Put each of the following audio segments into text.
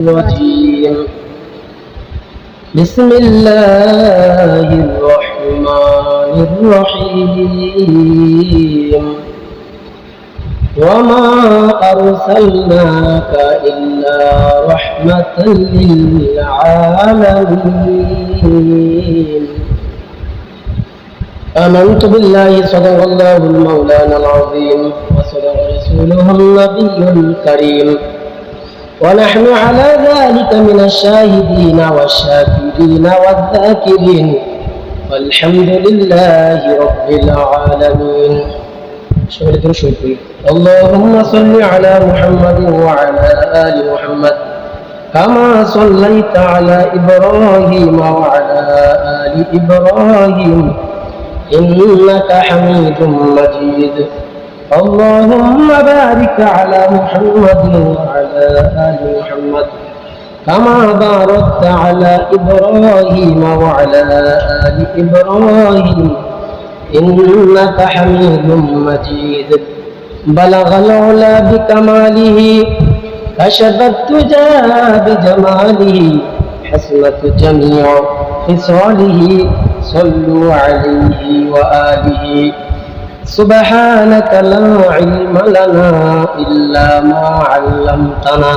الرجيم بسم الله الرحمن الرحيم وما أرسلناك إلا رحمة للعالمين آمنت بالله صدق الله المولانا العظيم وصدق رسوله النبي الكريم ونحن على ذلك من الشاهدين والشاكرين والذاكرين والحمد لله رب العالمين. اللهم صل على محمد وعلى آل محمد كما صليت على إبراهيم وعلى آل إبراهيم إنك حميد مجيد. اللهم بارك على محمد وعلى آل محمد كما باركت على إبراهيم وعلى آل إبراهيم إنك حميد مجيد. بلغ العلا بكماله كشف الدجى بجماله حسنت جميع خصاله صلوا عليه وآله. سبحانك لا علم لنا إلا ما علمتنا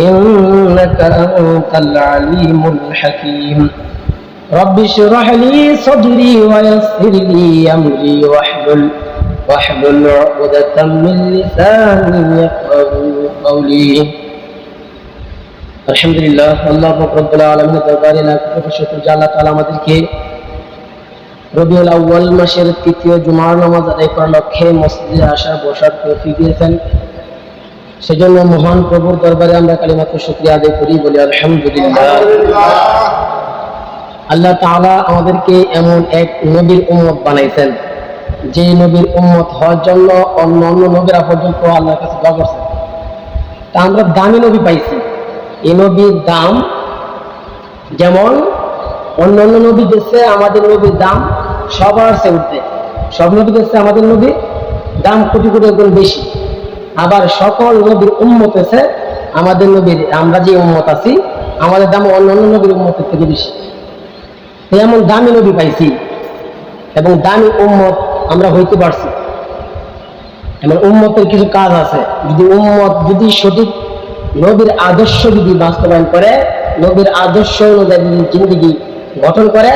إنك أنت العليم الحكيم. رب اشرح لي صدري ويسر لي أمري واحلل عقدة من لساني يفقهوا قولي. আলহামদুলিল্লাহ, আল্লাহ রাব্বুল আলামিনের দরবারে লাখ কোটি শুকর যে আল্লাহ তাআলা আমাদেরকে রবিউল আউয়াল মাসের তৃতীয় জুমার নামাজ আদায় করার লক্ষ্যে মসজিদে আসার বসার তৌফিক দিয়েছেন। সেজন্য মহান প্রভুর দরবারে আমরা কালিমাত শুকরিয়া আদায় করি, বলি আলহামদুলিল্লাহ। আল্লাহ তাআলা আমাদেরকে এমন এক নবীর উম্মত বানাইছেন যে নবীর উম্মত হওয়ার জন্য অন্য নবীরা পর্যন্ত আল্লাহর কাছে দোয়া করছেন। তা আমরা দামি নবী পাইছি। এই নবীর দাম যেমন অন্য নবী দেশে আমাদের নবীর দাম সবার চেয়ে উঠবে। সব নবী দেশে আমাদের নবীর দাম কোটি কোটি গুণ বেশি। আবার সকল নবীর উম্মত এসে আমাদের নবীর, আমরা যে উম্মত আছি আমাদের দাম অন্য নবীর উম্মতের থেকে বেশি। এমন দামি নবী পাইছি এবং দামি উম্মত আমরা হইতে পারছি। এমন উম্মতের কিছু কাজ আছে, যদি উম্মত যদি সঠিক নবীর আদর্শ যদি বাস্তবায়ন করে, নবীর আদর্শ অনুযায়ী জিন্দেগি গঠন করে,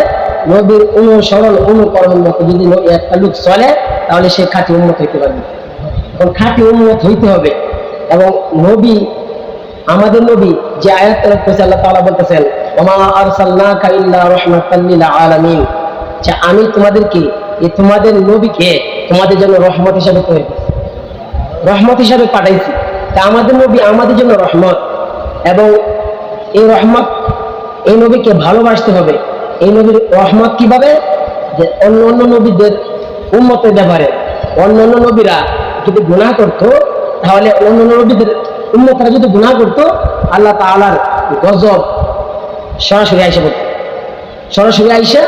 নবীর অনুসরণ অনুকরণ মতো যদি একটা লোক চলে, তাহলে সে খাঁটি উম্মত হইতে পারবে। এখন খাঁটি উম্মত হইতে হবে। এবং নবী, আমাদের নবী যে আয়াত তেলাওয়াত করেছে, আল্লাহ তাআলা বলতেছেন ওমা আরসালনাকা ইল্লা রাহমাতাল লিল আলামিন, যে আমি তোমাদেরকে, তোমাদের নবীকে তোমাদের জন্য রহমত হিসাবে তৈরি করেছি, রহমত হিসাবে পাঠাইছি। তা আমাদের নবী আমাদের জন্য রহমত। এবং এই রহমত, এই নবীকে ভালোবাসতে হবে। এই নবীর রহমত কিভাবে? যে অন্য নবীদের উম্মতের ব্যাপারে অন্য নবীরা যদি গুনাহ করতো, তাহলে অন্য নবীদের উম্মতরা যদি গুনাহ করতো, আল্লাহ তাআলার গজব সরাসরি আইসা পড়তো, সরাসরি আইসা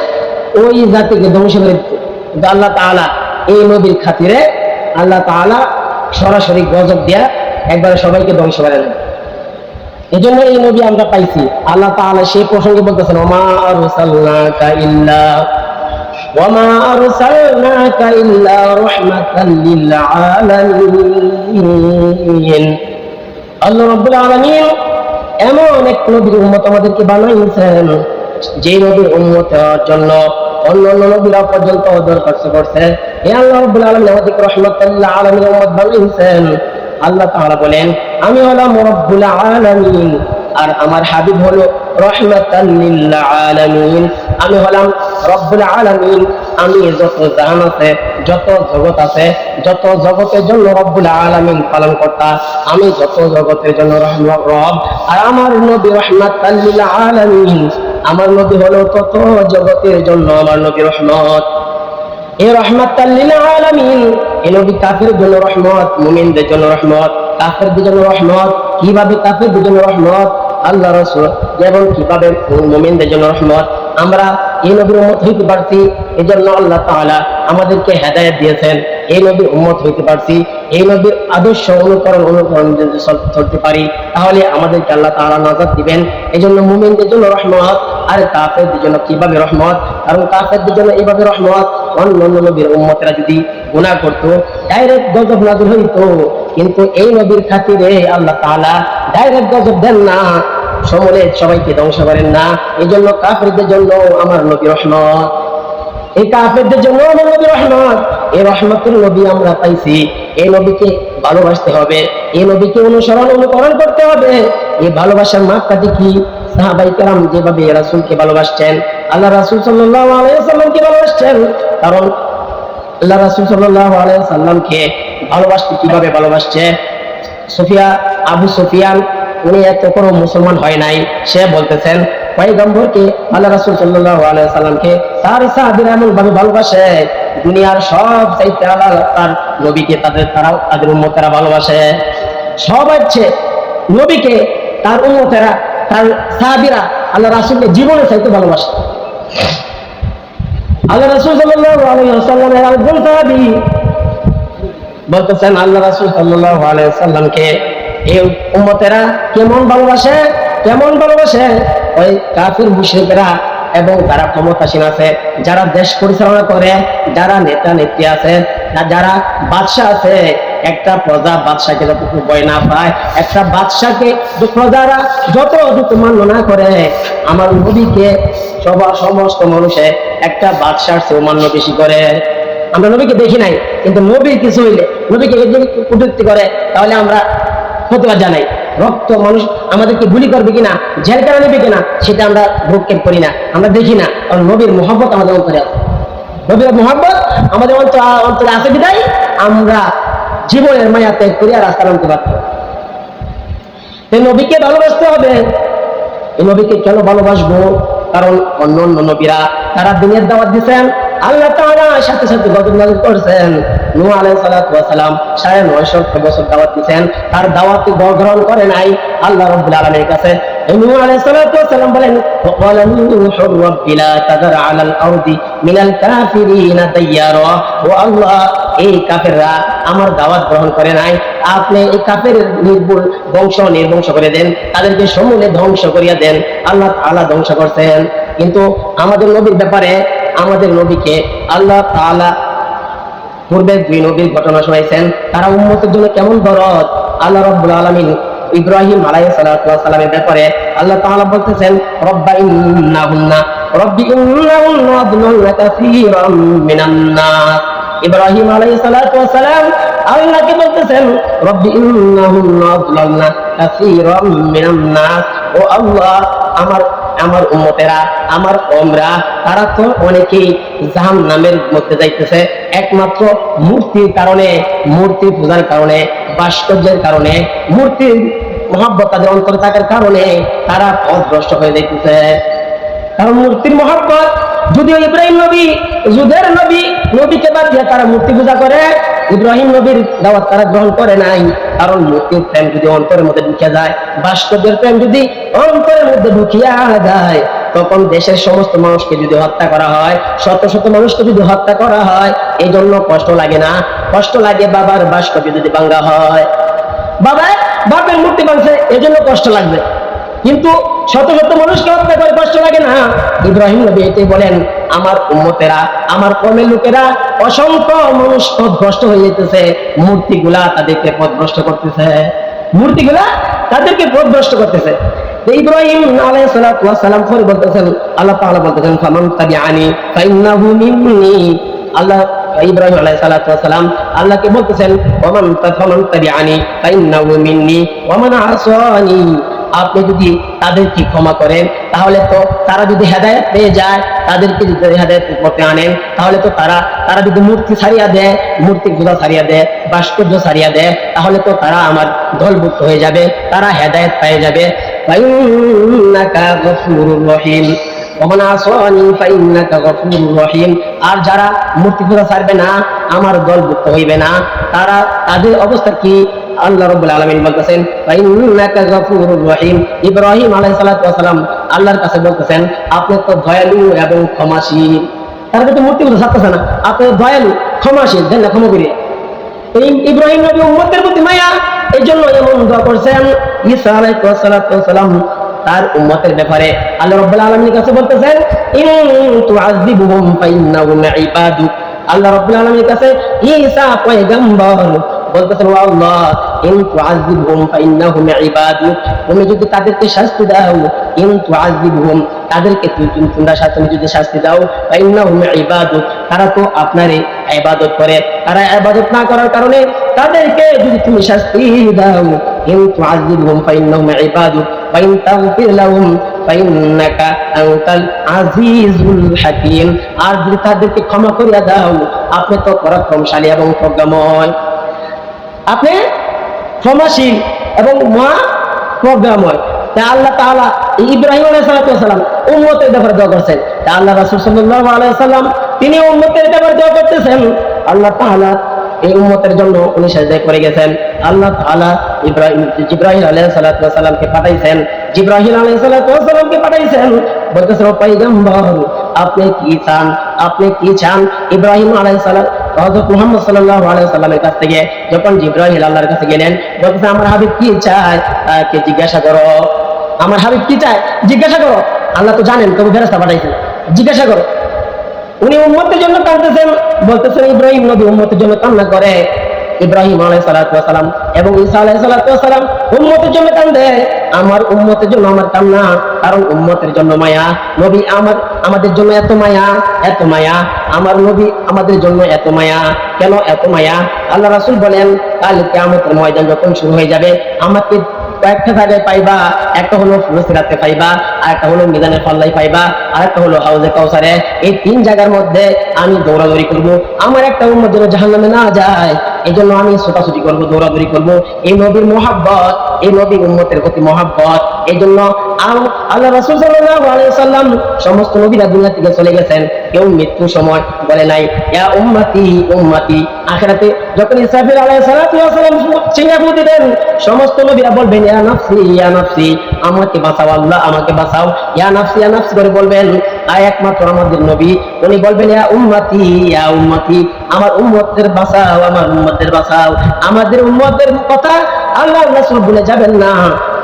ওই জাতিকে ধ্বংস করে দিত। কিন্তু আল্লাহ তাআলা এই নবীর খাতিরে আল্লাহ তাআলা সরাসরি গজব দিয়া একবারে সবাইকে ধ্বংস করে দেন। এই জন্য এই নবী আমরা পাইছি। আল্লাহ তাআলা সেই প্রসঙ্গে বলতেছেন ওমা আরসালনাকা ইল্লা রাহমাতাল লিল আলামিন। আল্লাহ রাব্বুল আলামিন এমন এক নবীর উম্মত আমাদেরকে বানাইছেন যে নবীর উম্মত হওয়ার জন্য অন্য নবীরা পর্যন্ত দরখাস্ত করছে। হে আল্লাহ রাব্বুল আলামিন আমাদেরকে রাহমাতাল লিল আলামিনের উম্মত বানাইছেন। আল্লাহ তাআলা বলেন আমি হলাম রব্বুল আলামিন আর আমার হাবিব হলো রাহমাতাল লিল আলামিন। আমি হলাম রব্বুল আলামিন। আমি যত জান আছে, যত জগৎ আছে, যত জগতের জন্য রব্বুল আলামিন পালন কর্তা, আমি যত জগতের জন্য রব। আর আমার নবী রাহমাতাল লিল আলামিন, আমার নবী হলো তত জগতের জন্য আমার নবী রহমত। এই রাহমাতাল লিল আলামিন, এই নবী কাফেরদের জন্য রহমত, মুমিনদের জন্য রহমত। কাফেরদের জন্য রহমত কিভাবে? কাফেরদের জন্য রহমত আল্লাহ রাসূল যেমন কিভাবে মুমিনদের জন্য রহমত। আমরা এই নবীর উম্মত হইতে পারছি, এজন্য আল্লাহ তাআলা আমাদেরকে হেদায়েত দিয়েছেন। এই নবীর উম্মত হইতে পারছি, এই নবীর আদর্শ অনুকরণ যদি চলতে পারি, তাহলে আমাদেরকে আল্লাহ তাআলা নাজাত দিবেন। এই জন্য মুমিনদের জন্য রহমত, আর কাফেরদের জন্য কিভাবে রহমত? কারণ কাফেরদের জন্য এইভাবে রহমত, অন্যান্য নবীর উম্মতেরা যদি গুনাহ করতো ডাইরেক্ট গজব নাযিল হইতো, কিন্তু এই নবীর খাতিরে আল্লাহ তাআলা ডাইরেক্ট গজব দেন না, সমূলে সবাইকে ধ্বংস করেন না। এই জন্য কাফেরদের জন্য আমার নবী রহমত, এই কাফেরদের জন্য আমার নবী রহমত। এই রহমতের নবী আমরা পাইছি, এই নবীকে ভালোবাসতে হবে, এই নবীকে অনুকরণ করতে হবে। এই ভালোবাসার মাপকাঠি কি? সাহাবায়ে কেরাম যেভাবে রাসূলকে ভালোবাসতেন, আল্লাহ রাসূল সাল্লাল্লাহু আলাইহি ওয়াসাল্লামকে ভালোবাসতেন। কারণ আল্লাহ রাসূল সাল্লাল্লাহু আলাইহি ওয়াসাল্লামকে ভালোবাসতে কিভাবে ভালোবাসছে? আবু সুফিয়ান উনি এত কোনো মুসলমান হয় নাই, সে বলতেছেন পয়গম্বরকে, আল্লাহ রাসূল সাল্লাল্লাহু আলাইহি ওয়াসাল্লামকে তার সাহাবীরা এমন ভাবে ভালোবাসে, দুনিয়ার সব চাইতে আল্লাহ তার নবীকে তাদের উম্মতেরা ভালোবাসে। সবার চেয়ে নবীকে তার উম্মতেরা, তার সাহাবীরা আল্লাহ রাসূলকে জীবনের চাইতে ভালোবাসে। আল্লাহ রাসূল সাল্লাল্লাহু আলাইহি ওয়াসাল্লামের একজন সাহাবী বলতেছেন, আল্লাহ রাসূল সাল্লাল্লাহু আলাইহি ওয়াসাল্লামকে এই উম্মতেরা কেমন ভালোবাসে, ওই কাফির মুশরিকরা এবং যারা ক্ষমতাসীন আছে, যারা দেশ পরিচালনা করে, যারা নেতা নেত্রী আছে, যারা বাদশাহ আছে, একটা প্রজা বাদশাকে যতটুকু ভয় না পায়, একটা বাদশাকে প্রজারা যতটুকু মান্য না করে, আমার নবীকে সমস্ত মানুষে একটা বাদশার চেয়ে মান্য বেশি করে। আমরা নবীকে দেখি নাই, কিন্তু নবীর কিছু হইলে নবীকে যদি কটূক্তি করে তাহলে আমরা প্রতিবাদ জানাই। রক্ত মানুষ আমাদেরকে গুলি করবে কিনা, জেল কেন নেবে কিনা, সেটা আমরা ভ্রুক্ষেপ করি না, আমরা দেখি না। কারণ নবীর মহব্বত আমাদের অন্তরে আছে, নবীর মহব্বত আমাদের অন্তরে আছে বিদায় আমরা জীবনের মায়া ত্যাগ করে রাস্তা নামতে পারত। এই নবীকে ভালোবাসতে হবে। এই নবীকে কেন ভালোবাসবো? কারণ অন্য নবীরা তারা দিনের দাওয়াত দিচ্ছেন, আল্লাহ তাআলা সাথে সাথে গজব নাযিল করেছেন। নূহ আলাইহিস সালাতু ওয়াস সালাম 950 বছর দাওয়াত দিয়েছেন, তার দাওয়াত গ্রহণ করে নাই আল্লাহ রাব্বুল আলামিনের কাছে। নূহ আলাইহিস সালাতু ওয়াস সালাম বলেন, ওয়াকালা নূহু রাব্বি লা তাযার আলাল আরদি মিনাল কাফিরিনা দাইয়ারা, ও আল্লাহ এই কাফেররা আমার দাওয়াত গ্রহণ করে নাই, আপনি এই কাফের নির্বংশ করে দেন, তাদেরকে সমূলে ধ্বংস করিয়া দেন। আল্লাহ তাআলা ধ্বংস করছেন। কিন্তু আমাদের নবীর ব্যাপারে, আমাদের নবীকে আল্লাহ তাআলা পূর্বে দুই নবীর ঘটনা শোনাইছেন, তারা উম্মতের জন্য কেমন দরদ। আল্লাহ রাব্বুল আলামিন ইব্রাহিম আলাইহিস সালাতু ওয়াস সালামের ব্যাপারে আল্লাহ তাআলা বলতেছেন, রব্বি ইন্নাহুন্না আদল্লানা কাসীরাম মিনান নাস। ইব্রাহিম আলাইহিস সালাতু ওয়াস সালাম আল্লাহকে বলতেছেন, রব্বি ইন্নাহুন্না আদল্লানা কাসীরাম মিনান নাস, ও আল্লাহ আমার উম্মতেরা, আমার কওমরা, তারা তো অনেকেই জাহান্নামের মধ্যে যাইতেছে একমাত্র মূর্তির কারণে, মূর্তি পূজার কারণে, ভাস্কর্যের কারণে, মূর্তির মহব্বত তাদের অন্তরে থাকার কারণে তারা পথভ্রষ্ট হয়ে যাইতেছে। কারণ মূর্তির মহব্বত, যদিও ইব্রাহিম নবী যুগের নবীকে বাদ দিয়ে তারা মূর্তি পূজা করে, ইব্রাহিম নবীর দাওয়াত তারা গ্রহণ করে নাই। কারণ মূর্তির প্রেম যদি অন্তরের মধ্যে ঢুকে যায়, ভাস্কর্যের প্রেম যদি অন্তরের মধ্যে ঢুকিয়া যায়, তখন দেশের সমস্ত মানুষকে যদি হত্যা করা হয়, শত শত মানুষকে যদি হত্যা করা হয়, এই জন্য কষ্ট লাগে না? কষ্ট লাগে বাবার ভাস্কর্য যদি ভাঙা হয়, বাপের মূর্তি ভাঙছে, এই জন্য কষ্ট লাগবে। কিন্তু শত শত মানুষকে হত্যা করে কষ্ট লাগে না? ইব্রাহিম নবী এটাই বলেন, আমার উম্মতেরা, আমার কওমের লোকেরা, অসংখ্য মানুষ পথভ্রষ্ট হয়ে যেতেছে, মূর্তিগুলা তাদেরকে পথভ্রষ্ট করতেছে, ইব্রাহিম আলাইহিস সালাতু ওয়াস সালাম পরে বলতেছেন, আল্লাহ তাআলা বলতেছেন, ফামান তাবিআনি ফাইন্নাহু মিন্নি। আল্লাহ ইব্রাহিম আলাইহিস সালাতু ওয়াস সালাম আল্লাহকে বলতেছেন, ফামান তাবিআনি ফাইন্নাহু মিন্নি ওয়া মান আসানি। আপনি যদি তাদেরকে ক্ষমা করেন, তাহলে তো তারা যদি হেদায়েত পেয়ে যায়, তাদেরকে যদি হেদায়েতের পথে আনেন, তাহলে তো তারা যদি মূর্তি ছাড়িয়া দেয়, মূর্তি পূজা ছাড়িয়া দেয়, ভাস্কর্য ছাড়িয়া দেয়, তাহলে তো তারা আমার দলভুক্ত হয়ে যাবে, তারা হেদায়েত পেয়ে যাবে। ফাইন্নাকা গফুরুর রহিম ওয়া মান আসানি ফাইন্নাকা গফুরুর রহিম। আর যারা মূর্তি পূজা ছাড়বে না, আমার দলভুক্ত হইবে না, তাদের অবস্থা কি? আল্লাহ রাব্বুল আলামিন বলতেছেন, ফাইন্নাকা গফুরুর রহিম। ইব্রাহিম আলাইহিস সালাতু ওয়াস সালাম আল্লাহর কাছে বলতেছেন, আপনি তো দয়ালু এবং ক্ষমাশীল। তারা তো মূর্তি পুজো ছাড়তেছে না। আপনি দয়ালু, ক্ষমাশীল, দেন না ক্ষমা করিয়া। এই ইব্রাহিম নবী উম্মতের প্রতি মায়া, এই জন্য এমন দোয়া করছেন। ঈসা আলাইহিস সালাম তার উম্মতের ব্যাপারে আল্লাহ রাব্বুল আলামিনের কাছে বলতেছেন, ইন তুআযিবুহুম ফাইন্নাহুম ইবাদুক। আল্লাহ রাব্বুল আলামিনের কাছে ঈসা পয়গম্বর বলতেছেন, ওয়া আল্লাহ ইন তুআযিবহুম ফাইন্নাহুম ইবাদুক, তুমি যদি তাদেরকে শাস্তি দাও, ইন তুআযিবহুম তাদেরকে তোমরা তুমি যদি শাস্তি দাও, ফাইন্নাহুম ইবাদুক তারা তো আপনারই ইবাদত করে, তারা ইবাদত না করার কারণে তাদেরকে যদি তুমি শাস্তি দাও, ইন তুআযিবহুম ফাইন্নাহুম ইবাদুক ওয়া ইন তাগফির লাহুম ফাইন্নাকা আনতাল আজিজুল হাকীম, আর যদি তাদেরকে ক্ষমা করিয়া দাও, আপনি তো পরাক্রমশালী এবং প্রজ্ঞাময়, আপনি ক্ষমাশীল এবং প্রজ্ঞাময়। তাই আল্লাহ তাআলা ইব্রাহিম আলাইহিস সালাম উম্মতের ব্যাপারে দোয়া করছেন। তাই আল্লাহ রাসূল সাল্লাল্লাহু আলাইহি ওয়াসাল্লাম তিনি উম্মতের ব্যাপারে দোয়া করতেছেন। আল্লাহ তাআলা এই উম্মতের জন্য উনি সিজদায় পড়ে গেছেন। আল্লাহ তাআলা জিবরাইল আলাইহিস সালামকে পাঠাইছেন, জিবরাইল আলাইহিস সালামকে পাঠাইছেন, বলতেছেন, ও পয়গম্বর আপনি কি চান, আপনি কি চান? ইব্রাহিম আলাইহিস সালাম হযরত মুহাম্মদ সাল্লাল্লাহু আলাইহি ওয়াসাল্লামের কাছ থেকে যখন জিবরাইল আল্লাহর কাছে গেলেন, বলতেছে, আমার হাবিব কি চায় কে জিজ্ঞাসা করো, আমার হাবিব কি চায় জিজ্ঞাসা করো। আল্লাহ তো জানেন, তবু ফেরেশতা পাঠাইছেন, জিজ্ঞাসা করো। উনি উম্মতের জন্য কাঁদতেছেন, বলতেছেন ইব্রাহিম নবী উম্মতের জন্য কান্না করে। ইব্রাহিম আলাইহিস সালাম এবং ঈসা আলাইহিস সালাম উম্মতের জন্য কাঁদে। আমার উম্মতের জন্য আমার কান্না, কারণ উম্মতের জন্য মায়া। নবী আমাদের জন্য এত মায়া, এত মায়া, আমার নবী আমাদের জন্য এত মায়া। কেন এত মায়া? আল্লাহ রাসূল বলেন, কাল কিয়ামতের ময়দান যখন শুরু হয়ে যাবে, আমাকে কয়েকটা জায়গায় পাইবা, একটা হলো ফুলসিরাতে পাইবা, আর একটা হলো মিজানের পাল্লায় পাইবা, আর একটা হলো হাউজে কাউসারে। এই তিন জায়গার মধ্যে আমি দৌড়াদৌড়ি করব, আমার একটা উম্মত যেন জাহান্নামে না যায়, এই জন্য আমি ছোটাছুটি করবো, দৌড়াদৌড়ি করবো। এই নবীর মহাব্বত, এই নবীর উম্মতের প্রতি মহাব্বত, এই জন্য আল্লাহ রাসূল সাল্লাল্লাহু আলাইহি ওয়াসাল্লাম সমস্ত নবীরা দুনিয়া থেকে চলে গেছেন, কেউ মৃত্যুর সময় বলে নাই ইয়া উম্মতি উম্মতি। আখিরাতে যখন ইসরাফিল আলাইহিস সালাম সিংহাসন দিবেন, সমস্ত নবীরা বলবেন ইয়া নাফসি ইয়া নাফসি, আমাকে বাঁচাও আল্লাহ, আমাকে বাঁচাও। ইয়া নাফসি করে বলবেন। আর একমাত্র আমাদের নবী, উনি বলবেন ইয়া উম্মতি, আমার উম্মতদের বাঁচাও, আমার উম্মতদের বাঁচাও। আমাদের উম্মতদের কথা আল্লাহ রাসূল ভুলে যাবেন না।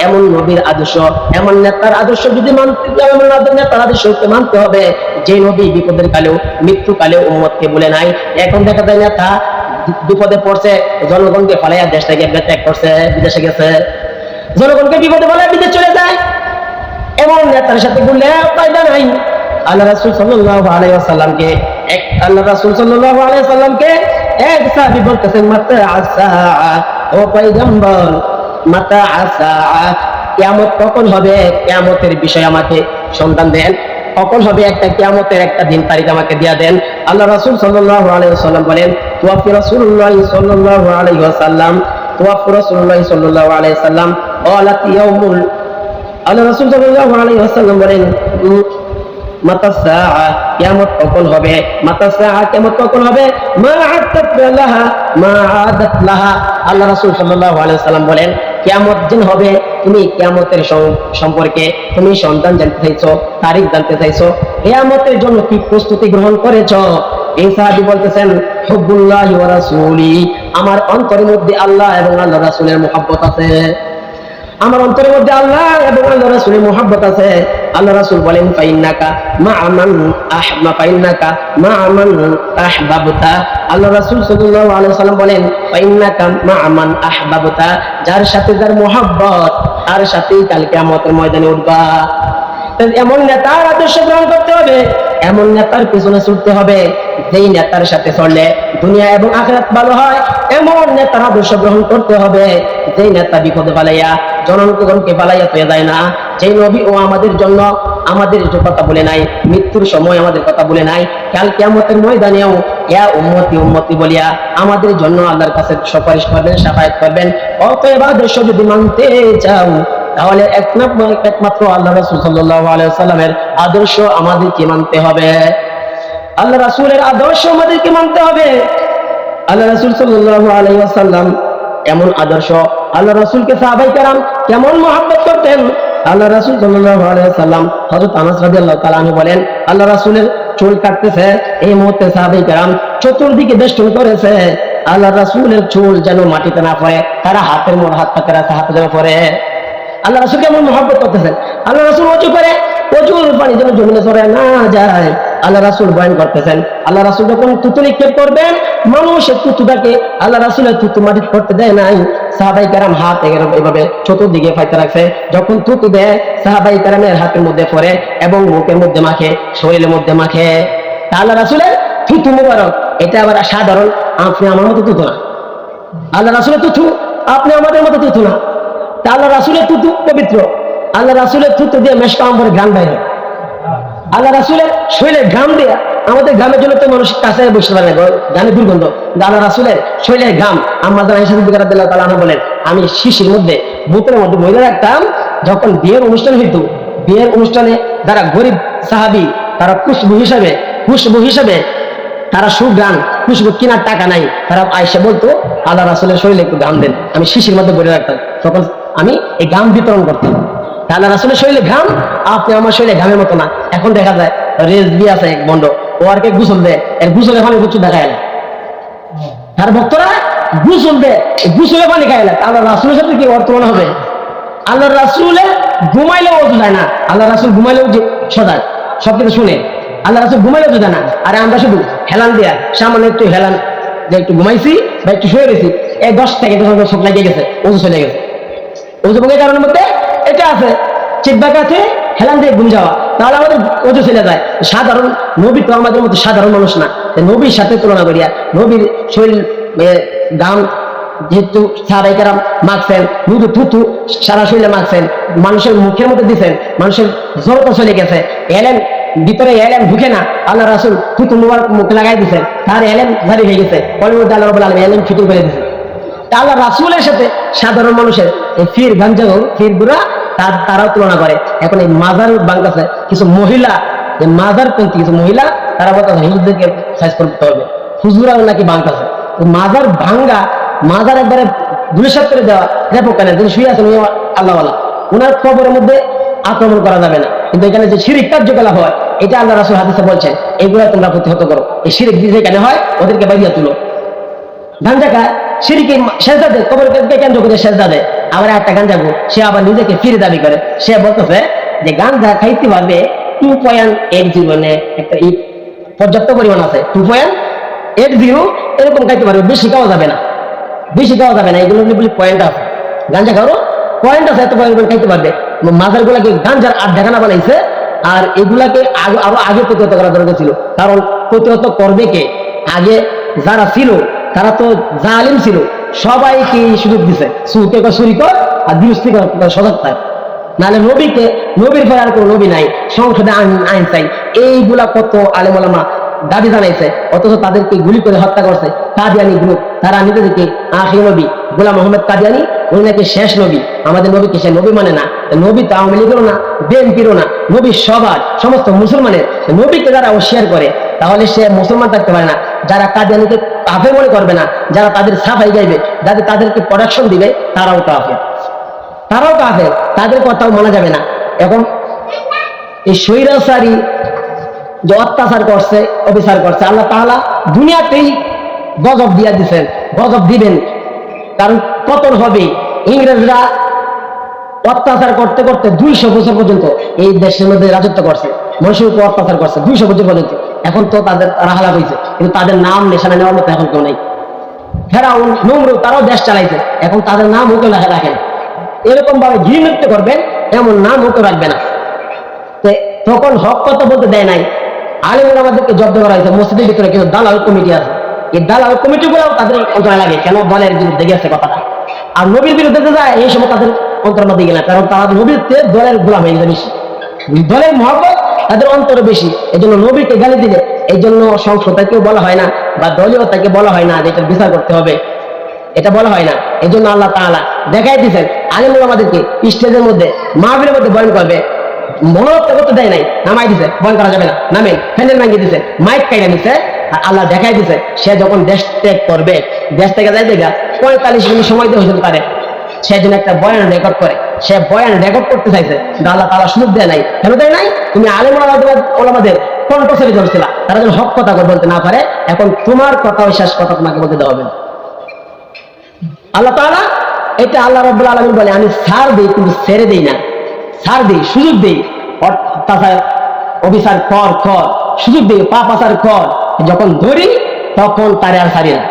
এমন নবীর আদর্শ, এমন নেতার আদর্শ যদি মানতে যাও, এমন নেতার আদর্শকে মানতে হবে যে নবী বিপদের কালেও মৃত্যু কালেও উম্মতকে বলে নাই। এখন দেখা যায় নেতা বিপদে পড়ছে, জনগণকে ফালাইয়া দেশ থেকে ত্যাগ করছে, বিদেশে গেছে, জনগণকে বিপদে ফেলায় বিদেশ চলে যায়। এমন নেতার সাথে বললে ফায়দা নাই। আল্লাহ রাসূল সাল্লাল্লাহু আলাইহি ওয়াসাল্লামকে এক সাহাবী বলতেছেন, মাতা আসা, ও পয়গম্বর মাতা আসা, কিয়ামত কখন হবে? কিয়ামতের বিষয় আমাকে সন্ধান দেন, কখন হবে একটা কিয়ামতের একটা দিন তারিখ আমাকে দিয়া দেন। আল্লাহ রাসূল সাল্লাল্লাহু আলাইহি ওয়াসাল্লাম বলেন, তুওয়াফি রাসূলুল্লাহ সাল্লাল্লাহু আলাইহি ওয়াসাল্লাম, তুওয়াফি রাসূলুল্লাহ সাল্লাল্লাহু আলাইহি ওয়াসাল্লাম ওয়ালাত ইয়াউমুল। আল্লাহ রাসূল সাল্লাল্লাহু আলাইহি ওয়াসাল্লাম বলেন, মাতা সাআ, কিয়ামত কখন হবে? মাতা সাআ, কিয়ামত কখন হবে? মা আদাত লাহা। আল্লাহ রাসূল সাল্লাল্লাহু আলাইহি ওয়াসাল্লাম বলেন, কিয়ামত দিন হবে, তুমি কিয়ামতের সম্পর্কে তুমি সন্ধান জানতে চাইছো, তারিখ জানতে চাইছো, কিয়ামতের জন্য কি প্রস্তুতি গ্রহণ করেছো? এই সাহাবী বলতেছেন, হুব্বুল্লাহি ওয়া রাসূলি, আমার অন্তরের মধ্যে আল্লাহ এবং আল্লাহ রাসূলের মুহাব্বত আছে, আমার অন্তরের মধ্যে আল্লাহ এবং আল্লাহ রাসূলের মুহাব্বত আছে। আল্লাহ রাসূল বলেন, ফাইন্নাকা মা মান আহবাবতা। আল্লাহ রাসূল সাল্লাল্লাহু আলাইহি ওয়াসাল্লাম বলেন, ফাইন্নাকা মা মান আহবাবতা, যার সাথে যার মুহাব্বত, তার সাথেই কাল কিয়ামতের ময়দানে উঠবা। এমন নেতার আদর্শ গ্রহণ করতে হবে, এমন নেতার পিছনে ছুটতে হবে, যেই নেতার সাথে চললে দুনিয়া এবং আখিরাত ভালো হয়। এমন নেতার আদর্শ গ্রহণ করতে হবে, যেই নেতা বিপদে পালাইয়া জনগণকে পালাইয়া পেয়ে যায় না। যেই নবী ও আমাদের জন্য আমাদের কথা বলে নাই, মৃত্যুর সময় আমাদের কথা বলে নাই, কাল কিয়ামতের ময়দানেও ইয়া উম্মতি উম্মতি বলিয়া আমাদের জন্য আল্লাহর কাছে সুপারিশ করবেন, শাফায়াত করবেন। অতএব আদর্শ যদি মানতে চাও, তাহলে একমাত্র আল্লাহ রাসূল সাল্লাল্লাহু আলাইহি ওয়াসাল্লামের আদর্শ আমাদেরকে মানতে হবে। আল্লাহ রাসূলের আদর্শ আমাদেরকে মানতে হবে। আল্লাহ রাসূল সাল্লাল্লাহু আলাইহি ওয়াসাল্লাম এমন আদর্শ, আল্লাহ রাসূলকে সাহাবায়ে কেরাম কেমন মহব্বত করতেন। আল্লাহ রাসূল সাল্লাল্লাহু আলাইহি ওয়াসাল্লাম হযরত আনাস রাদিয়াল্লাহু তাআলা আনহু বলেন, আল্লাহ রাসূলের চুল কাটতেছে, এই মুহূর্তে সাহাবায়ে কেরাম চতুর্দিকে বেষ্টন করেছে আল্লাহ রাসূলের চুল যেন মাটিতে না পড়ে, তারা হাতের মধ্যে হাত পাতে রাখছে, হাতে যেন পড়ে। আল্লাহ রাসূলকে এমন মহব্বত করতেছেন, আল্লাহ রাসূল ওযু করে, ওযুর পানি যেন জমিনে ঝরে না যায়, আল্লাহ রাসূল বয়ান করতেছেন। আল্লাহ রাসূল যখন থুতু নিক্ষেপ করবেন, মানুষের থুতুটাকে আল্লাহ রাসূলের থুতু মাটিতে পড়তে দেয় নাই, সাহাবায়ে কেরাম হাত এভাবে চতুর্দিকে ফাইতে রাখছে। যখন থুতু দেয় সাহাবায়ে কেরামের হাতের মধ্যে পড়ে এবং মুখের মধ্যে মাখে, শরীরের মধ্যে মাখে। তা আল্লাহ রাসূলের থুতু মুবারক, এটা আবার সাধারণ আপনি আমার মতো থুতু না। আল্লাহ রাসূলের থুতু আপনি আমাদের মতো থুতু না। তা আল্লাহ রাসূলের থুতু পবিত্র, আল্লাহ রাসূলের থুতু দিয়ে মেশকা আম্বরে ঘ্রাণ বাইরে, আল্লাহ রাসূলের শরীরের ঘাম দিয়ে, আমাদের ঘামের জন্য তো মানুষ কাছে বসতে পারে না, ঘামের দুর্গন্ধ, আল্লাহ রাসূলের শরীরের ঘাম। আম্মা জান আয়েশা সিদ্দিকা রাদিয়াল্লাহু তাআলা আনহা বলেন, আমি শিশির মধ্যে বোতলের মধ্যে মহিলা রাখতাম, যখন বিয়ের অনুষ্ঠান হইতো, বিয়ের অনুষ্ঠানে যারা গরিব সাহাবী তারা খুশবু হিসাবে তারা সুঘ্রাণ খুশবু কেনার টাকা নাই, তারা আয়েশা বলতো আল্লাহ রাসূলের শরীরে একটু ঘাম দেন, আমি শিশির মধ্যে ভরে রাখতাম, তখন আমি এই ঘাম বিতরণ করতাম। আল্লাহ রাসূলের শরীরে ঘাম আপনি আমার শরীরে ঘামের মতো না। এখন দেখা যায় রেজবি আছে এক বন্ড, ও আর কে গোসল দেয়, এর গোসলের পানি কিছু দেখা যায় না, তার ভক্তরা গোসল দেয়, গোসলের পানি খায় না। আল্লাহ রাসূলের সাথে কি বর্তমান হবে? আল্লাহ রাসূলে ঘুমাইলেও ওযু যায় না, আল্লাহ রাসূল ঘুমাইলেও যে সদা সবকিছু শুনে, আল্লাহ রাসূল ঘুমাইলেও ওযু যায় না। আরে আমরা শুধু হেলান দিয়া সামান্য একটু হেলান যে একটু ঘুমাইছি বা একটু শুয়ে গেছি, এই 10 থেকে 10 চোখ লাগিয়ে গেছে, ওযু চলে গেছে। ওযু ভঙ্গের কারণের মধ্যে এটা আছে, চিৎবাকাতে হেলান দিয়ে ঘুম যাওয়া, তাহলে আমাদের ওযু চলে যায়। সাধারণ নবী তো আমাদের মতো সাধারণ মানুষ না, নবীর সাথে তুলনা করিয়া নবীর শরীর গাম যেহেতু সাহাবায়ে কেরাম মাখছেন, শুধু থুতু সারা শরীরে মাখছেন, মানুষের মুখের মধ্যে দিচ্ছেন, মানুষের জড়তা চলে গেছে, এলেন ভিতরে এলেন ঢুকে না, আল্লাহ রাসূল থুতু মুবারক মুখে লাগাই দিচ্ছেন, তার এলেন জারি হয়ে গেছে, পরের মধ্যে আল্লাহ রাব্বুল আলামিন এলেন ফিটিং করে দিয়েছে। আল্লাহ রাসূলের সাথে সাধারণ মানুষের এই ফির গাঞ্জাগো ফির বুড়া তারাও তুলনা করে। এখন এই মাজার বাংলাদেশে কিছু মহিলা, যে মাজারপন্থী কিছু মহিলা, তারা বলতে হুজুরদেরকে সাইজ করতে হবে, হুজুরাও নাকি বাংলাদেশে মাজার ভাঙ্গা, মাজার একবারে ধুলিসাৎ করে দেওয়া, রেপোকানে যিনি শুয়ে আছেন আল্লাহওয়ালা, ওনার কবরের মধ্যে আক্রমণ করা যাবে না। কিন্তু এখানে যে শিরিক কার্যকলাপ হয়, এটা আল্লাহ রাসূল হাদিসে বলছেন, এগুলো তোমরা প্রতিহত করো। এই শিরিক যেখানে হয় ওদেরকে বাইরে তুলো। গাঞ্জা খায়, শিরিকে সেজদা দেয়, কবরকে কেন্দ্র করে সেজদা দেয়। আবার একটা গাঞ্জাগো, সে আবার নিজেকে ফিরে দাবি করে, সে বলতেছে যে গাঞ্জা খাইতে পারবে 2.80, একটা পর্যাপ্ত পরিমাণ আছে, 2.80 এরকম খাইতে পারবে, বেশি খাওয়া যাবে না, বেশি খাওয়া যাবে না, এগুলো বলি পয়েন্ট আছে, গাঞ্জা খাওয়ারও পয়েন্ট আছে, এত পরিমাণ খাইতে পারবে। মাজার গুলাকে গাঞ্জার 8 ঢাকানা বানাইছে, আর এগুলাকে আরো আগে প্রতিহত করা দরকার ছিল। কারণ প্রতিহত করবে কে? আগে যারা ছিল তারা তো জালিম ছিল, সবাইকে সুযোগ দিছে, সুকে চুরি কর আর বিরস্তি সজাগ থাক, নাহলে নবীর পরে আর কোনো নবী নাই, সংসদে আইন চাই, এইগুলা কত আলেম ওলামা দাবি জানাইছে, অথচ তাদেরকে গুলি করে হত্যা করছে কাদিয়ানি গ্রুপ। তারা নিজেদেরকে আখির নবী গোলাম মোহাম্মদ কাদিয়ানি, উনি নাকি শেষ নবী, আমাদের নবীকে সে নবী মানে না। নবী তো আওয়ামী লীগেরও না, বিএনপিরও না, নবী সবার, সমস্ত মুসলমানের। নবীকে যারা অস্বীকার করে তাহলে সে মুসলমান থাকতে পারে না। যারা কাদিয়ানিকে কাফের মনে করবে না, যারা তাদের সাফাই গাইবে, যাদের তাদেরকে প্রোডাকশন দিবে, তারাও কাফের, তাদের কথাও মানা যাবে না। এখন এই স্বৈরাচারী যে অত্যাচার করছে, অবিচার করছে, আল্লাহ তাআলা দুনিয়াতেই গজব দিয়া দিচ্ছেন, গজব দিবেন, কারণ পতন হবে। ইংরেজরা অত্যাচার করতে করতে 200 বছর পর্যন্ত এই দেশের মধ্যে রাজত্ব করছে, মানুষের উপর অত্যাচার করছে 200 বছর পর্যন্ত। এখন তো তাদের রাহালা হয়েছে, কিন্তু তাদের নাম নিশানা নেওয়ার মতো এখন কেউ নেই। ফেরাউন, নমরুদ, তারাও দেশ চালাইছে, এখন তাদের নাম ওকে রাখেন। এরকম ভাবে ঘৃণিত করবেন, এমন নাম ওকে রাখবে না। তখন হক কথা বলতে দেয় নাই, আলেমরা আমাদেরকে জব্দ করা হয়েছে মসজিদের ভিতরে, কিন্তু দালাল কমিটি আছে, এই দালাল কমিটি গুলো তাদের অন্তরে লাগে, কেন দলের বিরুদ্ধে গেছে কথাটা। আর নবীর বিরুদ্ধে যায় এই সময় তাদের অন্তর মধ্যে গেলে, কারণ তারা নবীর দলের গোলাম হয়ে গেছে বেশি, দলের মহব্বত তাদের অন্তরে বেশি। এই জন্য নবীকে গালি দিলে, এই জন্য সংসদকেও বলা হয় না বা দলীয় তাকে বলা হয় না যে এটা বিচার করতে হবে, এটা বলা হয় না। এই জন্য আল্লাহ তাআলা দেখাই দিচ্ছেন আলেমরা আমাদেরকে স্টেজের মধ্যে মাহফিলের মধ্যে বয়ান করবে, মনোরথ করতে দেয় নাই, নামাই দিছে, বয়ান করা যাবে না, নামে প্যান্ডেল ভাঙিয়ে দিছে, মাইক কাইরা নিছে। আর আল্লাহ দেখাই দিছে সে যখন দেশ ত্যাগ করবে, দেশ থেকে যাই দেখা 45 মিনিট সময় দিয়ে হতে পারে, সে যেন একটা বয়ান রেকর্ড করে, সে বয়ান রেকর্ড করতে চাইছে, কিন্তু আল্লাহ তাআলা সুযোগ দেয় নাই। কেন দেয় নাই? তুমি আলেম ওলামাদের কণ্ঠ ছেড়ে ধরছিল, তারা যেন হক কথা বলতে না পারে। এখন তোমার কথা, ওই শেষ কথা তোমাকে বলতে দেওয়া হবে না। আল্লাহ তাআলা, এটা আল্লাহ রাব্বুল আলামিন বলে, আমি ছাড় দিই কিন্তু ছেড়ে দিই না, ছাড় দিই, সুযোগ দিই, অত্যাচার অবিচার কর, সুযোগ দিই, পাপ আচার কর। যখন ধরি তখন তারে আর ছাড়ি না,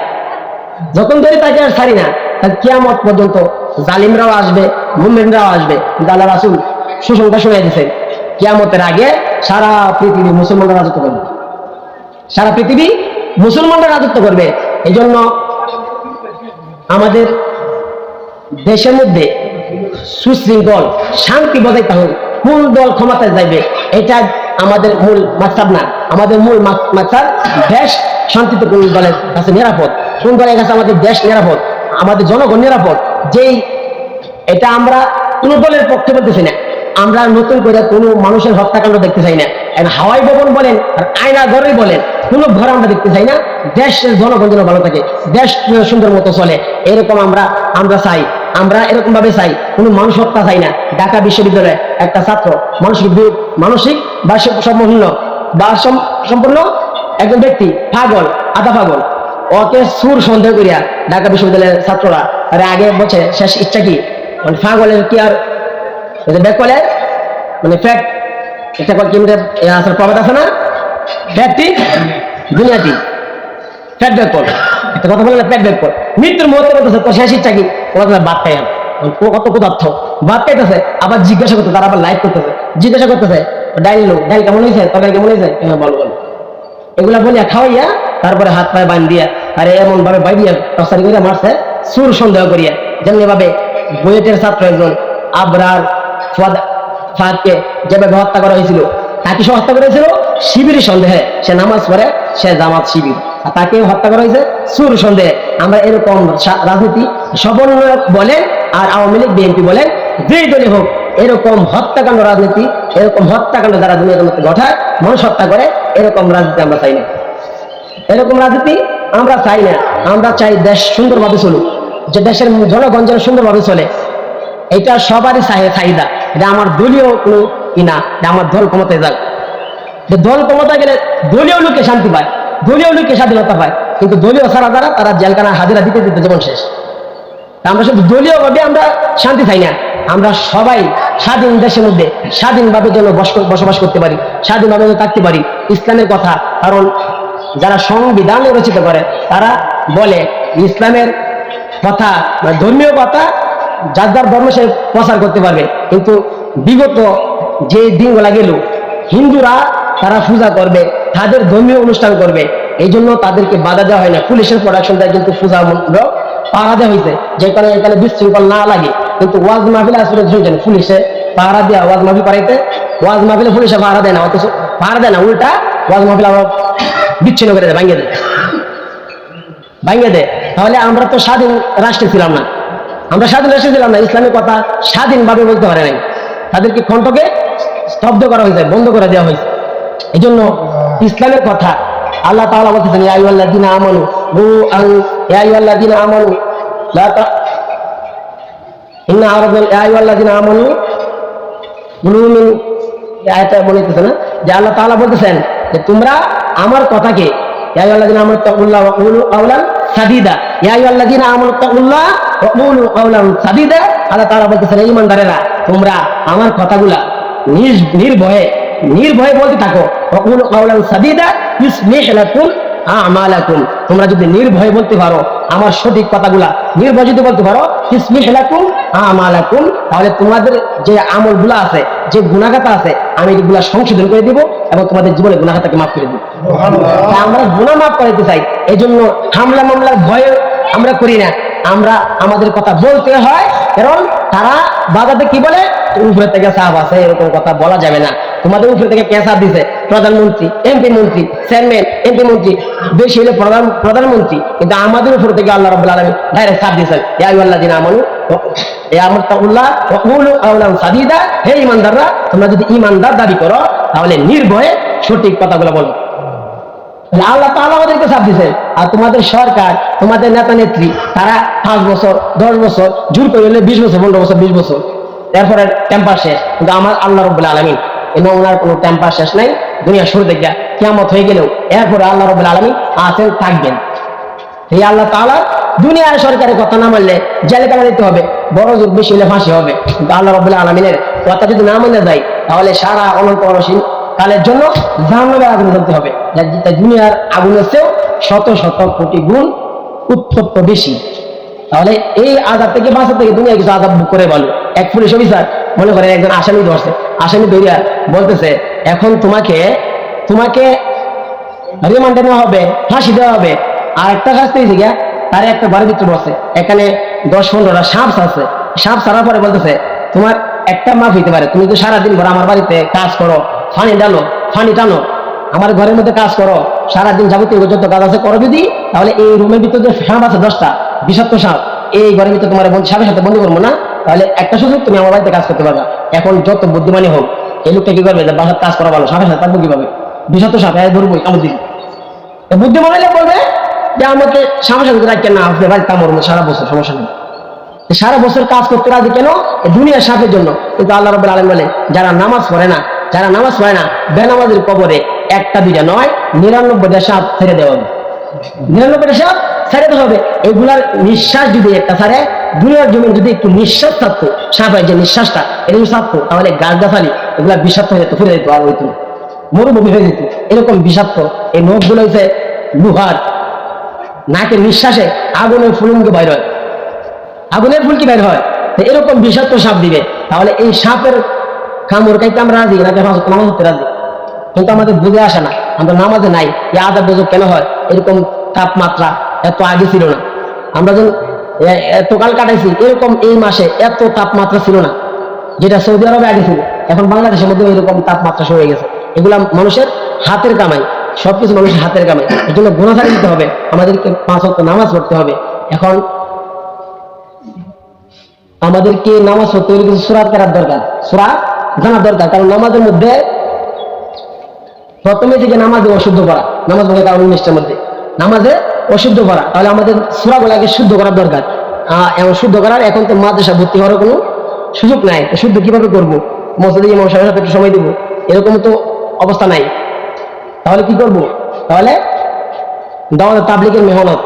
যখন ধরি তাকে আর ছাড়ি না। তার কিয়ামত পর্যন্ত জালিমরাও আসবে, মুমিনরাও আসবে। কিন্তু আল্লাহ রাসূল সুসংবাদ শুনিয়ে দিয়েছেন, কিয়ামতের আগে সারা পৃথিবী মুসলমানরা রাজত্ব করবে, সারা পৃথিবী মুসলমানরা রাজত্ব করবে। এই জন্য আমাদের দেশের মধ্যে সুশৃঙ্খল শান্তি বজাইতে হবে। কোন দল ক্ষমতায় যাইবে এটা আমাদের মূল মাকসাদ না। আমাদের মূল মাকসাদ দেশ শান্তিতে, কোন দলের কাছে নিরাপদ, কোন দলের কাছে আমাদের দেশ নিরাপদ, আমাদের জনগণ নিরাপদ। যেই এটা আমরা কোন দলের পক্ষে বলতেছি না, আমরা নতুন করে কোনো মানুষের হত্যাকাণ্ড দেখতে চাই না। হাওয়াই ভবন বলেন আর আয়না ঘরই বলেন, কোনো ঘর আমরা দেখতে চাই না। দেশের জনগণ যেন ভালো থাকে, দেশ সুন্দর মতো চলে, এরকম আমরা চাই। আমরা এরকম ভাবে চাই, কোনো মানুষ হত্যা চাই না। ঢাকা বিশ্ববিদ্যালয়ে একটা ছাত্র মানসিক বা সম্পূর্ণ একজন ব্যক্তি, পাগল, আধা পাগল, ওকে সুর সন্দেহ করিয়া ঢাকা বিশ্ববিদ্যালয়ের ছাত্ররা আরে আগে বলছে শেষ ইচ্ছা কি, মানে পাগলের কি আর ব্যাক বলে, মানে ফ্যাক্ট, এটা কি প্রবাদ আছে না, ফ্যাক্টই দুনিয়াটি, ফ্যাট ব্যাক কর, একটা কথা বলে না, ফ্যাট ব্যাক কর। মৃত্যুর মুহূর্তে বলতেছে তোর শেষ ইচ্ছা কি, ভাত খাই, কত পদার্থ ভাত খাইতেছে। আবার জিজ্ঞাসা করতে, তারা আবার লাইভ করতেছে, জিজ্ঞাসা করতেছে ডাইল কেমন হয়েছে, তরকারি কেমন হয়েছে, বলো বলো, এগুলা বলিয়া খাওয়াইয়া তারপরে হাত পায়ে বান দিয়া আরে এমন ভাবে বাইরিয়া টসারি করিয়া মারছে, সুর সন্দেহ করিয়া। যেমনি ভাবে বুয়েটের ছাত্র একজন আবরার ফাদকে যেভাবে হত্যা করা হয়েছিল, তাকে সে হত্যা করেছিল শিবির সন্দেহে, সে নামাজ পড়ে, সে জামাত শিবির, আর তাকে হত্যা করা হয়েছে সুর সন্দেহে। আমরা এরকম রাজনীতি সমন্বয়ক বলেন আর আওয়ামী লীগ বিএনপি বলেন, যেই দলে হোক, এরকম হত্যাকাণ্ড রাজনীতি, এরকম হত্যাকাণ্ড যারা দুনিয়ার মধ্যে ঘটায়, মানুষ হত্যা করে, এরকম রাজনীতি আমরা চাই না। এরকম রাজনীতি আমরা চাই না। আমরা চাই দেশ সুন্দরভাবে চলুক, যে দেশের জনগণ যেন সুন্দরভাবে চলে, এটা সবারই চাহিদা। এটা আমার দলীয় কোনো কিনা, আমার দল ক্ষমতায় যাক, দল ক্ষমতায় গেলে দলীয় লোকে শান্তি পায়, দলীয় লোককে স্বাধীনতা পায়। কিন্তু দলীয় ছাড়া যারা, তারা জেলখানা হাজিরা দিতে দিতে জীবন শেষ। আমরা শুধু দলীয় ভাবে আমরা শান্তি চাই না, আমরা সবাই স্বাধীন দেশের মধ্যে স্বাধীনভাবে যেন বসবাস করতে পারি, স্বাধীনভাবে যেন থাকতে পারি। ইসলামের কথা, কারণ যারা সংবিধান রচিত করে তারা বলে ইসলামের কথা, ধর্মীয় কথা যার যার ধর্ম সে প্রচার করতে পারবে। কিন্তু বিগত যে দিনগুলা গেল, হিন্দুরা তারা পূজা করবে, তাদের ধর্মীয় অনুষ্ঠান করবে, এই জন্য তাদেরকে বাধা দেওয়া হয় না। পুলিশের প্রোডাকশন দেয়, কিন্তু পূজা মণ্ডপ পাহারা দেওয়া হয়েছে, যে কারণে এখানে বিশৃঙ্খল না লাগে। কিন্তু ওয়াজ মাহফিলে আসলে শুনছেন, পুলিশে পাহারা দেওয়া, ওয়াজ মাহফিল পাড়াইতে, ওয়াজ মাহফিলে পুলিশে পাহারা দেয় না, অথচ পাহারা দেয় না, উল্টা ওয়াজ মাহফিল আবার বিচ্ছিন্ন করে দেয়, ভাঙিয়ে দেয়। তাহলে আমরা তো স্বাধীন রাষ্ট্রে ছিলাম না, আমরা স্বাধীন রাষ্ট্রে ছিলাম না, ইসলামের কথা স্বাধীনভাবে বলতে পারে নাই, তাদেরকে কণ্ঠকে স্তব্ধ করা হয়েছে, বন্ধ করে দেওয়া হয়েছে। এই জন্য ইসলামের কথা আল্লাহ তাআলা বলতেছেন, ইয়া আইয়ুহাল্লাযীনা আমানু ইয়া আইয়ুহাল্লাযীনা আমানু লা ইন্না আরাদনা ইয়া আইয়ুহাল্লাযীনা আমানু মিন, আয়াতটা বলতেছে না, যে আল্লাহ তাআলা বলতেছেন যে তোমরা আমার কথাকে, ইয়া আইয়ুহাল্লাযীনা আমানু তাকুল্লাহ ওয়া কুলু কাওলান সাদীদা, ইয়া আইয়ুহাল্লাযীনা আমানু তাকুল্লাহ ওয়া কুলু কাওলান সাদীদা। আল্লাহ তাআলা বলতেছেন, এই ঈমানদারেরা, তোমরা আমার কথাগুলা নির্ভয়ে বলতে থাকো। ওয়া কুলু কাওলান সাদীদা ইউসলিহ লাকুম আমালাকুম, তোমরা যদি নির্ভয়ে বলতে পারো আমার সঠিক কথাগুলা, নির্ভয় যদি বলতে পারো, ইউসলিহ লাকুম আমালাকুম, তাহলে তোমাদের যে আমলগুলো আছে, যে গুনাহগাতা আছে, আমি এগুলা সংশোধন করে দিব এবং তোমাদের জীবনে গুনাহগাতাকে মাফ করে দিব। আমরা গুনাহ মাফ করাইতে চাই, এই জন্য হামলা মামলার ভয়ে আমরা করি না, আমরা আমাদের কথা বলতে হয়। কারণ তারা বাজাতে কি বলে, উপরে থেকে চাপ আছে, এরকম কথা বলা যাবে না। তোমাদের উপরে থেকে কে চাপ দিছে? প্রধানমন্ত্রী, এমপি মন্ত্রী, চেয়ারম্যান, এমপি মন্ত্রী, বেশি হলে প্রধানমন্ত্রী। কিন্তু আমাদের উপর থেকে আল্লাহ রাব্বুল আলামিন ডাইরেক্ট চাপ দিয়েছেন, ইয়া আইয়ুহাল্লাযীনা আমানু ইয়ামুত্তাকুল্লাহ ওয়া কুলু কাওলান সাদীদা, হে ঈমানদাররা, তোমরা যদি ঈমানদার দাবি করো তাহলে নির্ভয়ে সঠিক কথাগুলো বলো। আল্লাহ তাআলা আমাদেরকে চাপ দিয়েছে। আর তোমাদের সরকার, তোমাদের নেতা নেত্রী, তারা 5 বছর 10 বছর, জোর করে হলে 20 বছর 15 বছর 20 বছর, এরপরে টেম্পার শেষ। কিন্তু আমার আল্লাহ রাব্বুল আলামিন এই নমুনার কোনো টেম্পার শেষ নাই। দুনিয়া শুরু থেকে কিয়ামত হয়ে গেলেও এরপরে আল্লাহ রাব্বুল আলামিন আছেন, থাকবেন। এই আল্লাহ তাআলা দুনিয়ার সরকারের কথা না মানলে জেলে কাটা দিতে হবে, বড় জোর বেশি হলে ফাঁসি হবে। কিন্তু আল্লাহ রাব্বুল আলামিনের কথা যদি না মানা যায় তাহলে সারা অনন্ত অসীম কালের জন্য জাহান্নামের আগুনে জ্বলতে হবে, যা দুনিয়ার আগুনের চেয়েও শত শত কোটি গুণ উত্তপ্ত বেশি। তাহলে এই আযাব থেকে বাঁচা থেকে দুনিয়া কিছু আযাব ভোগ করে ভালো। এক পুলিশ অফিসার মনে করেন একজন আসামি ধরছে, আসামি ধরিয়া বলতেছে এখন তোমাকে রিমান্ডে নেওয়া হবে, ফাঁসি দেওয়া হবে। আর একটা শাস্তি হয়েছে গিয়া তার একটা বাড়ির ভিতরে বসে, এখানে 10-15টা সাপ আছে। সাপ ছাড়ার পরে বলতেছে তোমার একটা মাফ হইতে পারে, তুমি তো সারাদিন ভর আমার বাড়িতে কাজ করো, ফানি টানো, আমার ঘরের মধ্যে কাজ করো, সারাদিন যাবতীয় যত কাজ আছে করো যদি, তাহলে এই রুমের ভিতরে যে সাপ আছে 10টা বিষাক্ত সাপ, এই ঘরের ভিতরে তোমার সাপের সাথে বন্ধু করবো না, তাহলে একটা সুযোগ তুমি আমার বাড়িতে কাজ করতে পারবা। এখন যত বুদ্ধিমানী হোক এই লোকটা কি করবে, যে বাসার কাজ করা ভালো, সাপের সাথে থাকবো কিভাবে, বিষাক্ত সাপ ধরবো কামড় দিন। বুদ্ধিমান হলে বলবে যে আমাকে সাপের সাথে রাখেন না, আপনি বাড়িতে কামড় সারা বছর, সমস্যা নেই। সারা বছর কাজ করতে রাজি কেন, দুনিয়ার সাপের জন্য। কিন্তু আল্লাহ রাব্বুল আলামিন বলে যারা নামাজ পড়ে না বেনামাজের কবরে একটা দুইটা নয় 99টা সাপ ছেড়ে দেওয়া হবে, 99টা সাপ ছেড়ে দেওয়া হবে। এগুলার নিঃশ্বাস যদি একটা ছাড়ে, দুনিয়ার জমিন যদি একটু নিঃশ্বাস থাকতো, সাপের যে নিঃশ্বাসটা এটা যদি থাকতো, তাহলে গাছ গাছালি এগুলা বিষাক্ত হয়ে যেত, ফিরে যেত, আর হইতো মরুভূমি হয়ে যেত। এরকম বিষাক্ত এই নখগুলো হয়েছে লোহার, নাকের নিঃশ্বাসে আগুনের ফুলকি বাইর হয়, আগুনের ফুলকি বের হয়। এরকম বিষাক্ত সাপ দিবে, তাহলে এই সাপের কামড় খাইতে আমরা রাজি নাকি নামাজ হতে রাজি? কিন্তু আমাদের বুঝে আসে না, আমরা নামাজে নাই। এই আযাব গজব কেন হয়? এরকম তাপমাত্রা এত আগে ছিল না, আমরা যখন এত কাল কাটাইছি এরকম এই মাসে এত তাপমাত্রা ছিল না, যেটা সৌদি আরবে আগে ছিল। এখন বাংলাদেশের মধ্যে এরকম তাপমাত্রা শুরু হয়ে গেছে। এগুলা মানুষের হাতের কামাই, সবকিছু মানুষের হাতের কামাই। এই জন্য গুনাহ ছাড়িয়ে দিতে হবে, আমাদেরকে 5 ওয়াক্ত নামাজ পড়তে হবে। এখন আমাদেরকে নামাজ পড়তে হলে কিছু সূরা পড়ার দরকার, সূরা জানা দরকার। কারণ নামাজের মধ্যে প্রথমে থেকে নামাজে অশুদ্ধ করা, নামাজ ভঙ্গের কারণ 19টার মধ্যে নামাজে অশুদ্ধ করা, তাহলে আমাদের সূরাগুলোকে শুদ্ধ করার দরকার। এমন শুদ্ধ করার এখন তো মাদ্রাসা ভর্তি হওয়ার কোনো সুযোগ নাই, শুদ্ধ কিভাবে করবো? মসজিদে ইমাম সাহেবের সাথে একটু সময় দিব, এরকম তো অবস্থা নাই। তাহলে কি করব? তাহলে দাওয়াত তাবলীগের মেহনত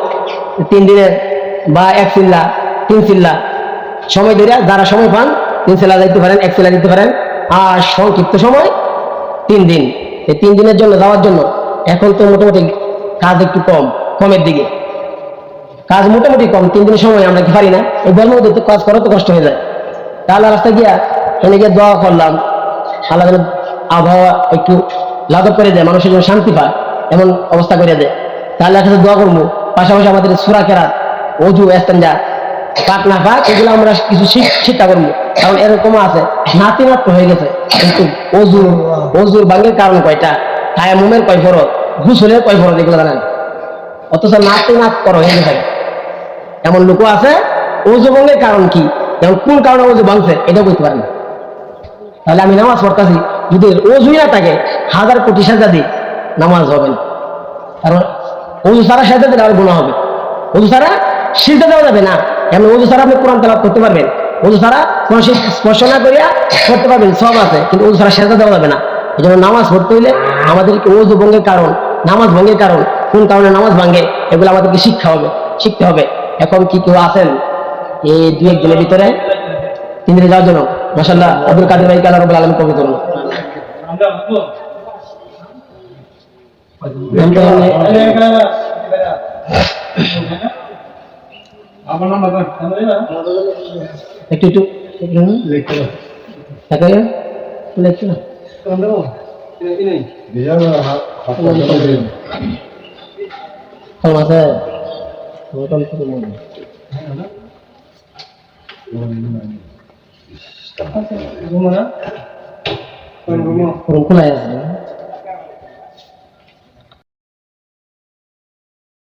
3 দিনের বা 1 চিল্লা 3 চিল্লা সময় ধরে যারা সময় পান 3 চিল্লা দিতে পারেন, 1 চিল্লা দিতে পারেন। আর সংক্ষিপ্ত সময় 3 দিন, এই 3 দিনের জন্য যাওয়ার জন্য। এখন তো মোটামুটি কাজ একটু কমের দিকে, কাজ মোটামুটি কম। 3 দিনের সময় আমরা কি পারি না, এই গরমের মধ্যে কাজ করা তো কষ্ট হয়ে যায়। তাহলে রাস্তায় গিয়া এনে গিয়ে দোয়া করলাম, আল্লাহ যেন আবহাওয়া একটু লাঘব করে দেয়, মানুষের জন্য শান্তি পায়, এমন অবস্থা করে দেয়। তাহলে কাছে দোয়া করবো। পাশাপাশি আমাদের সূরা কেরাত, ওযু, ইস্তেঞ্জা, পাক না পাক এগুলো আমরা কিছু শিক্ষা করবো। কারণ এরকম আছে নাতিমাত্র হয়ে গেছে, কিন্তু ওযুর ভাঙের কারণ কয়টা, তায়াম্মুমের কয় ফরজ, গোসলের কয় ফরজ, এগুলো জানেন? অথচ নাতিমাত করো হয়ে থাকে। এমন লোক আছে ওযু ভঙ্গের কারণ কি, যেমন কোন কারণে ওযু ভাঙছে এটাও বলতে পারে না। তাহলে আমি নামাজ পড়তেছি, যদি ওযুই না থাকে 1000 কোটি সাজা দিই নামাজ হবে না। কারণ ওযু ছাড়া সাজা দিলে আর গুনাহ হবে, ওযু ছাড়া সিজদা দেওয়া যাবে না। এমন ওযু ছাড়া আপনি কোরআন তেলাওয়াত করতে পারবেন, ওযু ছাড়া কোন স্পর্শ না করিয়া করতে পারবেন, সব আছে, কিন্তু ওযু ছাড়া সাজা দেওয়া যাবে না। এই জন্য নামাজ পড়তে হইলে আমাদেরকে ওযু ভঙ্গের কারণ, নামাজ ভঙ্গের কারণ, কোন কারণে নামাজ ভাঙে, এগুলো আমাদেরকে শিখতে হবে। এখন কি কেউ আছেন এই 2-1 দিনের ভিতরে 3 দিনে যাওয়ার জন্য? মাশাআল্লাহ, আব্দুল কাদের ভাইকে আল্লাহ রাব্বুল আলামিন কবুল করুন। একটু খোলা আছে।